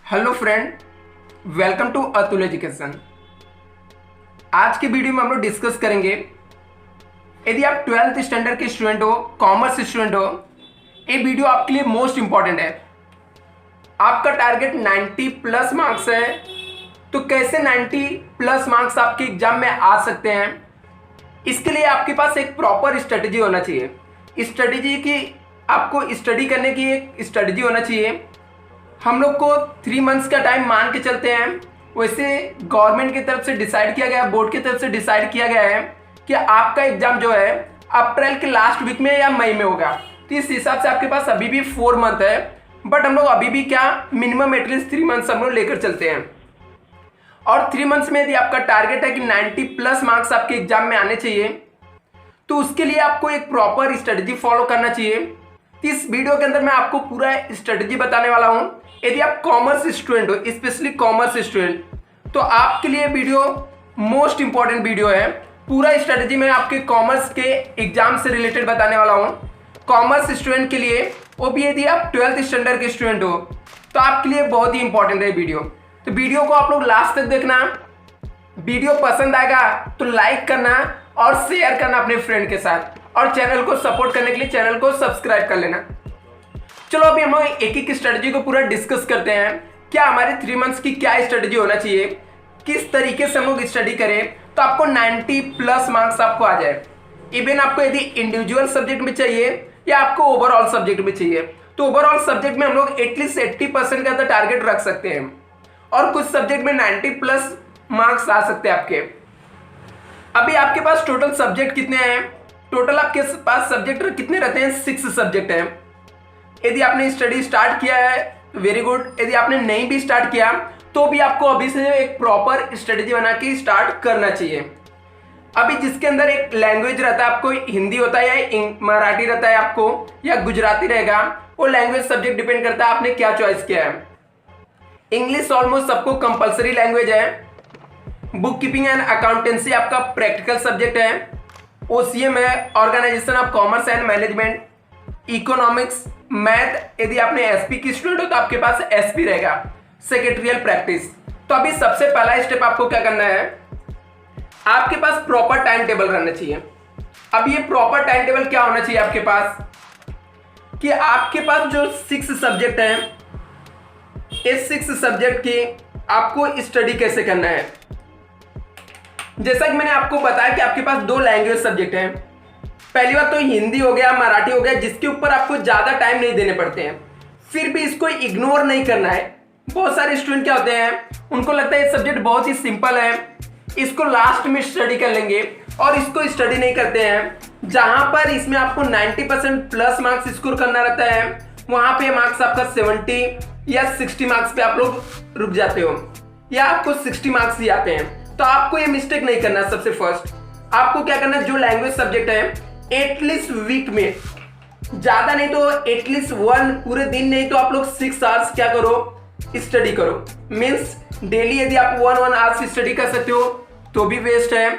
Hello friend, welcome to Atul education. आज की video में हम लोग डिस्कस करेंगे, यदि आप 12th स्टैंडर्ड के स्टूडेंट हो, कॉमर्स स्टूडेंट हो, ये वीडियो आपके लिए मोस्ट इंपॉर्टेंट है। आपका टारगेट 90 प्लस मार्क्स है, तो कैसे 90 प्लस मार्क्स आपके एग्जाम में आ सकते हैं, इसके लिए आपके पास एक प्रॉपर स्ट्रेटजी होना चाहिए। स्ट्रेटजी की आपको स्टडी करने की एक स्ट्रेटजी होना चाहिए। हम लोग को 3 मंथ्स का टाइम मान के चलते हैं। वैसे गवर्नमेंट की तरफ से डिसाइड किया गया, बोर्ड की तरफ से डिसाइड किया गया है कि आपका एग्जाम जो है अप्रैल के लास्ट वीक में या मई में होगा। तो इस हिसाब से आपके पास अभी भी 4 मंथ है, बट हम लोग अभी भी क्या मिनिमम एटलीस्ट 3 मंथ्स हम लोग लेकर चलते हैं। और 3 मंथ्स में यदि आपका टारगेट है कि 90 प्लस मार्क्स आपके एग्जाम में आने चाहिए, तो उसके लिए आपको एक प्रॉपर स्ट्रेटजी फॉलो करना चाहिए। इस वीडियो के अंदर मैं आपको पूरा स्ट्रेटजी बताने वाला हूं। यदि आप कॉमर्स स्टूडेंट हो, स्पेशली कॉमर्स स्टूडेंट, तो आपके लिए वीडियो मोस्ट इंपॉर्टेंट वीडियो है। पूरा स्ट्रेटजी मैं आपके कॉमर्स के एग्जाम से रिलेटेड बताने वाला हूं। कॉमर्स स्टूडेंट के लिए, वो भी यदि आप 12th स्टैंडर्ड के स्टूडेंट हो, तो आपके लिए बहुत ही इंपॉर्टेंट है वीडियो। तो वीडियो को आप लोग लास्ट तक देखना। वीडियो पसंद आएगा तो लाइक करना और शेयर करना अपने फ्रेंड के साथ, और चैनल को सपोर्ट करने के लिए चैनल को सब्सक्राइब कर लेना। चलो अभी हम लोग एक एक स्ट्रेटजी को पूरा डिस्कस करते हैं। क्या हमारे 3 मंथ्स की क्या स्ट्रेटजी होना चाहिए, किस तरीके से हम लोग स्टडी करें तो आपको 90 प्लस मार्क्स आपको आ जाए। इवन आपको यदि इंडिविजुअल सब्जेक्ट में चाहिए या आपको ओवरऑल सब्जेक्ट में चाहिए, तो ओवरऑल सब्जेक्ट में हम लोग एटलीस्ट 80% का तो टारगेट रख सकते हैं, और कुछ सब्जेक्ट में 90 प्लस मार्क्स आ सकते हैं आपके। अभी आपके पास टोटल सब्जेक्ट कितने हैं? टोटल आपके पास सब्जेक्ट कितने रहते हैं? 6 सब्जेक्ट हैं। यदि आपने स्टडी स्टार्ट किया है वेरी गुड, यदि आपने नहीं भी स्टार्ट किया तो भी आपको अभी से एक प्रॉपर स्ट्रेटजी बना के स्टार्ट करना चाहिए। अभी जिसके अंदर एक लैंग्वेज रहता है, आपको हिंदी होता है या मराठी रहता है आपको, या गुजराती रहेगा, वो लैंग्वेज सब्जेक्ट डिपेंड करता है आपने क्या चॉइस किया है। इंग्लिश ऑलमोस्ट सबको कंपलसरी लैंग्वेज है। बुक कीपिंग एंड अकाउंटेंसी आपका प्रैक्टिकल सब्जेक्ट है। OCM है, organisation of commerce and management. Economics, math, यदि आपने SP की स्टूडेंट हो तो आपके पास SP रहेगा, सेक्रेटरियल प्रैक्टिस। तो अभी सबसे पहला स्टेप आपको क्या करना है, आपके पास प्रॉपर टाइम टेबल रहना चाहिए। अब ये प्रॉपर टाइम टेबल क्या होना चाहिए आपके पास, कि आपके पास जो 6 सब्जेक्ट हैं, इस 6 सब्जेक्ट की आपको स्टडी कैसे करना है। जैसा कि मैंने आपको बताया कि आपके पास 2 लैंग्वेज सब्जेक्ट हैं। पहली बात तो हिंदी हो गया, मराठी हो गया, जिसके ऊपर आपको ज्यादा टाइम नहीं देने पड़ते हैं। फिर भी इसको इग्नोर नहीं करना है। बहुत सारे स्टूडेंट क्या होते हैं, उनको लगता है ये सब्जेक्ट बहुत ही सिंपल है, इसको लास्ट में स्टडी कर लेंगे, और इसको स्टडी नहीं करते हैं। जहां पर इसमें आपको 90% प्लस मार्क्स स्कोर करना रहता है, वहां पे मार्क्स आपका 70 या 60 मार्क्स पे आप लोग रुक जाते हो, या आपको 60 मार्क्स ही आते हैं। तो आपको ये मिस्टेक नहीं करना। सबसे फर्स्ट आपको क्या करना है, जो लैंग्वेज सब्जेक्ट है एटलीस्ट वीक में, ज्यादा नहीं तो एटलीस्ट 1 पूरे दिन नहीं तो आप लोग 6 आवर्स क्या करो, स्टडी करो। मीन्स डेली यदि आप 1 आवर्स स्टडी कर सकते हो तो भी वेस्ट है।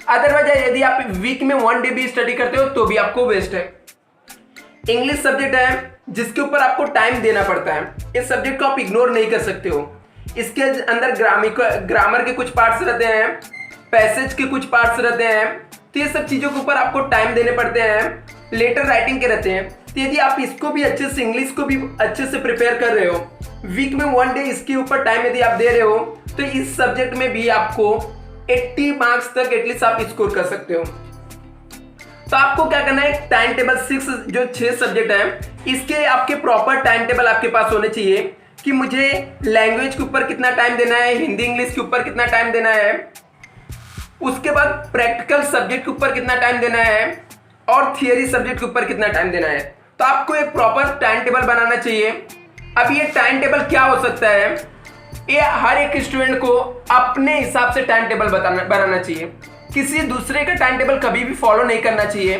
अदरवाइज यदि आप वीक में 1 डे भी स्टडी करते हो तो भी आपको वेस्ट है। इंग्लिश सब्जेक्ट है जिसके ऊपर आपको टाइम देना पड़ता है। इस सब्जेक्ट को आप इग्नोर नहीं कर सकते हो। इसके अंदर ग्रामर के कुछ पार्ट्स रहते हैं, पैसेज के कुछ पार्ट्स रहते हैं, तो ये सब चीजों के ऊपर आपको टाइम देने पड़ते हैं। लेटर राइटिंग के रहते हैं। तो यदि आप इसको भी अच्छे से, इंग्लिश को भी अच्छे से प्रिपेयर कर रहे हो, वीक में 1 डे इसके ऊपर टाइम यदि आप दे रहे हो, तो इस सब्जेक्ट में भी आपको 80 मार्क्स तक एटलीस्ट आप स्कोर कर सकते हो। तो आपको क्या करना है, टाइम टेबल 6 सब्जेक्ट है, इसके आपके प्रॉपर टाइम टेबल आपके पास होने चाहिए कि मुझे लैंग्वेज के ऊपर कितना टाइम देना है, हिंदी इंग्लिश के ऊपर कितना टाइम देना है, उसके बाद प्रैक्टिकल सब्जेक्ट के ऊपर कितना टाइम देना है, और थियरी सब्जेक्ट के ऊपर कितना टाइम देना है। तो आपको एक प्रॉपर टाइम टेबल बनाना चाहिए। अब ये टाइम टेबल क्या हो सकता है, ये हर एक स्टूडेंट को अपने हिसाब से टाइम टेबल बनाना चाहिए। किसी दूसरे का टाइम टेबल कभी भी फॉलो नहीं करना चाहिए,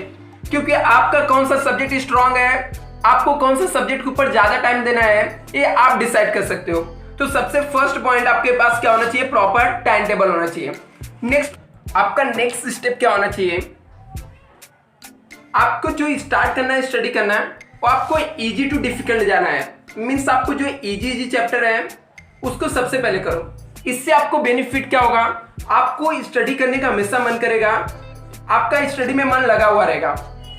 क्योंकि आपका कौन सा सब्जेक्ट स्ट्रांग है, आपको कौन सा सब्जेक्ट के ऊपर ज्यादा टाइम देना है, ये आप डिसाइड कर सकते हो। तो सबसे फर्स्ट पॉइंट आपके पास क्या होना चाहिए, प्रॉपर टाइम टेबल होना चाहिए। नेक्स्ट आपका नेक्स्ट स्टेप क्या होना चाहिए, आपको जो स्टार्ट करना है, स्टडी करना है, वो आपको इजी टू डिफिकल्ट जाना है। मीन्स आपको जो इजी चैप्टर है उसको सबसे पहले करो। इससे आपको बेनिफिट क्या होगा, आपको स्टडी करने का हमेशा मन करेगा, आपका स्टडी में मन लगा हुआ रहेगा।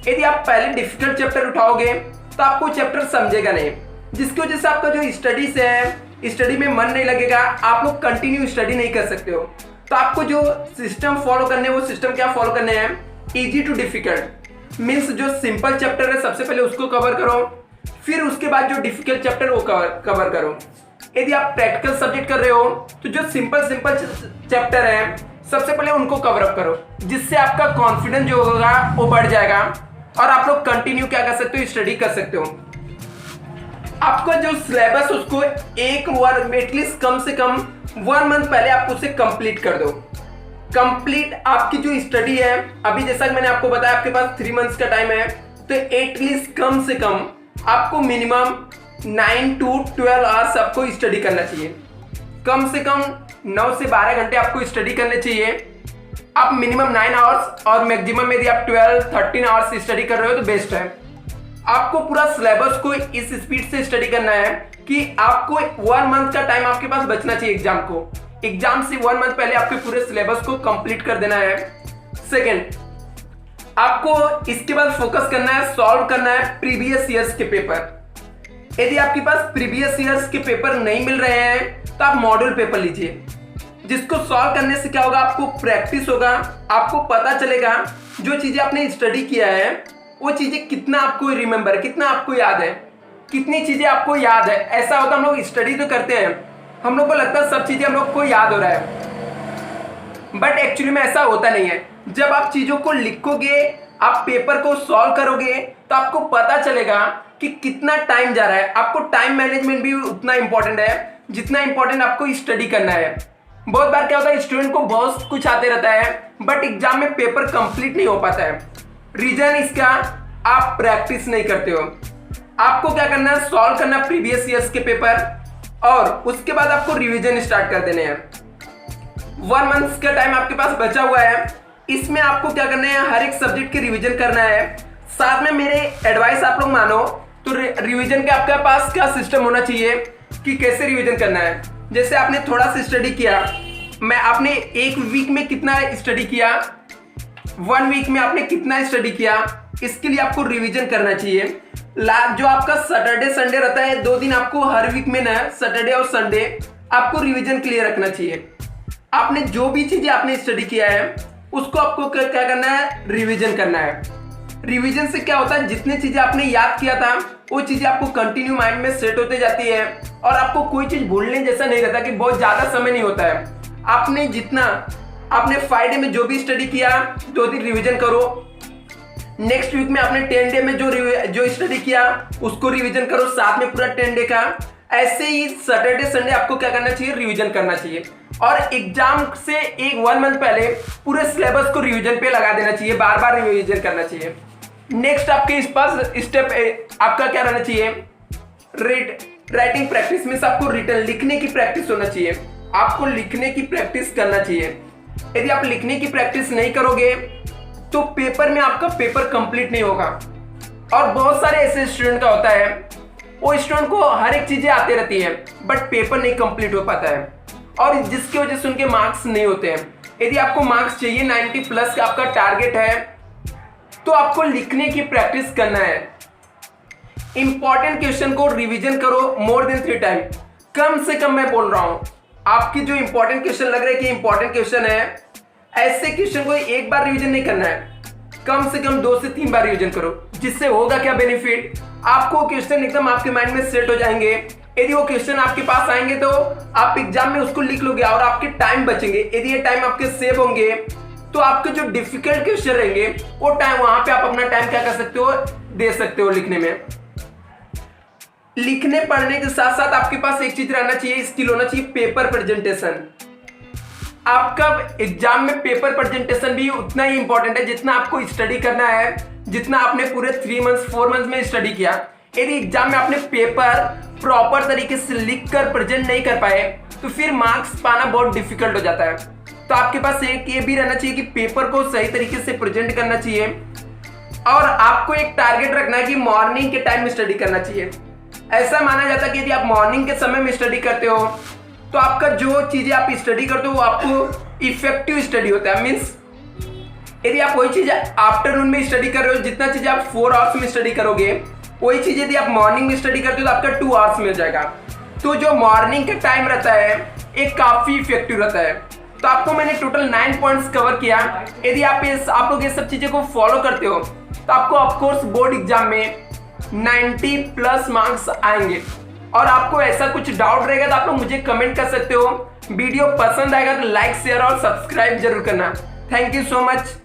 यदि आप पहले डिफिकल्ट चैप्टर उठाओगे तो आपको चैप्टर समझेगा नहीं, जिसकी वजह से आपका जो स्टडी से है, स्टडी में मन नहीं लगेगा, आप लोग कंटिन्यू स्टडी नहीं कर सकते हो। तो आपको जो सिस्टम फॉलो करने हैं, वो सिस्टम क्या फॉलो करने हैं, इजी टू डिफिकल्ट। मीन्स जो सिंपल चैप्टर है सबसे पहले उसको कवर करो, फिर उसके बाद जो डिफिकल्ट चैप्टर वो कवर करो। यदि आप प्रैक्टिकल सब्जेक्ट कर रहे हो तो जो सिंपल चैप्टर है सबसे पहले उनको कवर अप करो, जिससे आपका कॉन्फिडेंस जो होगा वो बढ़ जाएगा और आप लोग कंटिन्यू क्या कर सकते हो, स्टडी कर सकते हो। आपका जो सिलेबस उसको एटलीस्ट कम से कम 1 मंथ पहले आप उसे कंप्लीट कर दो। कंप्लीट आपकी जो स्टडी है, अभी जैसा कि मैंने आपको बताया आपके पास 3 मंथ्स का टाइम है, तो एटलीस्ट कम से कम आपको मिनिमम 9 to 12 आवर्स आपको स्टडी करना चाहिए। कम से कम 9 से 12 घंटे आपको स्टडी करने चाहिए। आप मिनिमम 9 आवर्स और मैक्सिमम यदि आप 12-13 आवर्स स्टडी कर रहे हो तो बेस्ट है। आपको पूरा सिलेबस को इस स्पीड से स्टडी करना है कि आपको 1 मंथ का टाइम आपके पास बचना चाहिए एग्जाम को। एग्जाम से 1 मंथ पहले आपके पूरे सिलेबस को कंप्लीट कर देना है। सेकंड, आपको इसके बाद फोकस करना है, सॉल्व करना है प्रीवियस ईयर्स के पेपर। यदि आपके पास प्रीवियस ईयर्स के पेपर नहीं मिल रहे हैं तो आप मॉड्यूल पेपर लीजिए, जिसको सॉल्व करने से क्या होगा, आपको प्रैक्टिस होगा, आपको पता चलेगा जो चीजें आपने स्टडी किया है वो चीजें कितना आपको रिमेंबर, कितना आपको याद है, कितनी चीजें आपको याद है। ऐसा होता है हम लोग स्टडी तो करते हैं, हम लोग को लगता है सब चीजें हम लोग को याद हो रहा है, बट एक्चुअली में ऐसा होता नहीं है। जब आप चीजों को लिखोगे, आप पेपर को सॉल्व करोगे, तो आपको पता चलेगा कि कितना टाइम जा रहा है। आपको टाइम मैनेजमेंट भी उतना इंपॉर्टेंट है जितना इंपॉर्टेंट आपको स्टडी करना है। बहुत बार क्या होता है, स्टूडेंट को बहुत कुछ आते रहता है बट एग्जाम में पेपर कंप्लीट नहीं हो पाता है। रीजन इसका, आप प्रैक्टिस नहीं करते हो। आपको क्या करना है, सॉल्व करना प्रीवियस ईयर्स के पेपर और उसके बाद आपको रिवीजन स्टार्ट कर देने हैं। 1 मंथ का टाइम आपके पास बचा हुआ है, इसमें आपको क्या करना है, हर एक सब्जेक्ट की रिवीजन करना है। साथ में मेरे एडवाइस आप लोग मानो तो रिवीजन के आपके पास क्या सिस्टम होना चाहिए कि कैसे रिवीजन करना है। जैसे आपने थोड़ा सा स्टडी किया, आपने 1 वीक में कितना स्टडी किया, 1 वीक में आपने कितना स्टडी किया, इसके लिए आपको रिवीजन करना चाहिए। जो आपका सैटरडे संडे रहता है, 2 दिन आपको हर वीक में ना, सैटरडे और संडे आपको रिवीजन के लिए रखना चाहिए। आपने जो भी चीजें आपने स्टडी किया है उसको आपको क्या करना है, रिवीजन करना है। रिवीजन से क्या होता है, जितनी चीजें आपने याद किया था वो चीजें आपको कंटिन्यू माइंड में सेट होते जाती है और आपको कोई चीज भूलने जैसा नहीं रहता कि बहुत ज्यादा समय नहीं होता है। आपने जितना आपने 5 डे में जो भी स्टडी किया, 2 दिन रिवीजन करो। नेक्स्ट वीक में आपने 10 डे में जो स्टडी किया उसको रिवीजन करो, साथ में पूरा 10 डे का। ऐसे ही सैटरडे संडे आपको क्या करना चाहिए, रिवीजन करना चाहिए। और एग्जाम से 1 मंथ पहले पूरे सिलेबस को रिवीजन पे लगा देना चाहिए, बार बार रिवीजन करना चाहिए। नेक्स्ट आपके इस पास स्टेप आपका क्या रहना चाहिए, राइटिंग प्रैक्टिस में आपको रिटन लिखने की प्रैक्टिस होना चाहिए। आपको लिखने की प्रैक्टिस करना चाहिए। यदि आप लिखने की प्रैक्टिस नहीं करोगे तो पेपर में आपका पेपर कंप्लीट नहीं होगा। और बहुत सारे ऐसे स्टूडेंट का होता है, वो स्टूडेंट को हर एक चीजें आती रहती है बट पेपर नहीं कंप्लीट हो पाता है और जिसकी वजह से उनके मार्क्स नहीं होते हैं। यदि आपको मार्क्स चाहिए, 90 प्लस का आपका टारगेट है, तो आपको लिखने की प्रैक्टिस करना है। इंपॉर्टेंट क्वेश्चन को रिवीजन करो मोर देन 3 टाइम। कम से कम मैं बोल रहा हूं, आपकी जो इंपॉर्टेंट क्वेश्चन लग रहा है कि इंपॉर्टेंट क्वेश्चन है, ऐसे क्वेश्चन को एक बार रिवीजन नहीं करना है, कम से कम 2 से 3 बार रिवीजन करो। जिससे होगा क्या बेनिफिट, आपको क्वेश्चन एकदम आपके माइंड में सेट हो जाएंगे। यदि वो क्वेश्चन आपके पास आएंगे तो आप एग्जाम में उसको लिख लोगे और आपके टाइम बचेंगे। यदि ये टाइम आपके सेव होंगे तो आपके जो डिफिकल्ट क्वेश्चन रहेंगे वो टाइम, वहां पे आप अपना टाइम क्या कर सकते हो, दे सकते हो लिखने में। लिखने पढ़ने के साथ साथ आपके पास एक चीज रहना चाहिए, स्किल होना चाहिए, पेपर प्रेजेंटेशन। आपका एग्जाम में पेपर प्रेजेंटेशन भी उतना ही इंपॉर्टेंट है जितना आपको स्टडी करना है, जितना आपने पूरे 3 मंथ्स 4 मंथ्स में स्टडी किया। यदि एग्जाम में आपने पेपर प्रॉपर तरीके से लिख कर प्रेजेंट नहीं कर पाए तो फिर मार्क्स पाना बहुत डिफिकल्ट हो जाता है। तो आपके पास एक ये भी रहना चाहिए कि पेपर को सही तरीके से प्रेजेंट करना चाहिए और आपको एक टारगेट रखना है कि मॉर्निंग के टाइम में स्टडी करना चाहिए। ऐसा माना जाता है कि यदि आप मॉर्निंग के समय में स्टडी करते हो तो आपका जो चीज़ें आप स्टडी करते हो वो आपको इफेक्टिव स्टडी होता है। मीन्स यदि आप वही चीज़ आफ्टरनून में स्टडी कर रहे हो, जितना चीज़ें आप 4 आवर्स में स्टडी करोगे, वही चीज़ यदि आप मॉर्निंग में स्टडी करते हो तो आपका 2 आवर्स मिल जाएगा। तो जो मॉर्निंग का टाइम रहता है एक काफ़ी इफेक्टिव रहता है। तो आपको मैंने टोटल 9 पॉइंट्स कवर किया। यदि आप लोग ये सब चीज़ें को फॉलो करते हो तो आपको ऑफकोर्स बोर्ड एग्जाम में 90+ मार्क्स आएंगे। और आपको ऐसा कुछ डाउट रहेगा तो आप लोग मुझे कमेंट कर सकते हो। वीडियो पसंद आएगा तो लाइक शेयर और सब्सक्राइब जरूर करना। Thank you so much.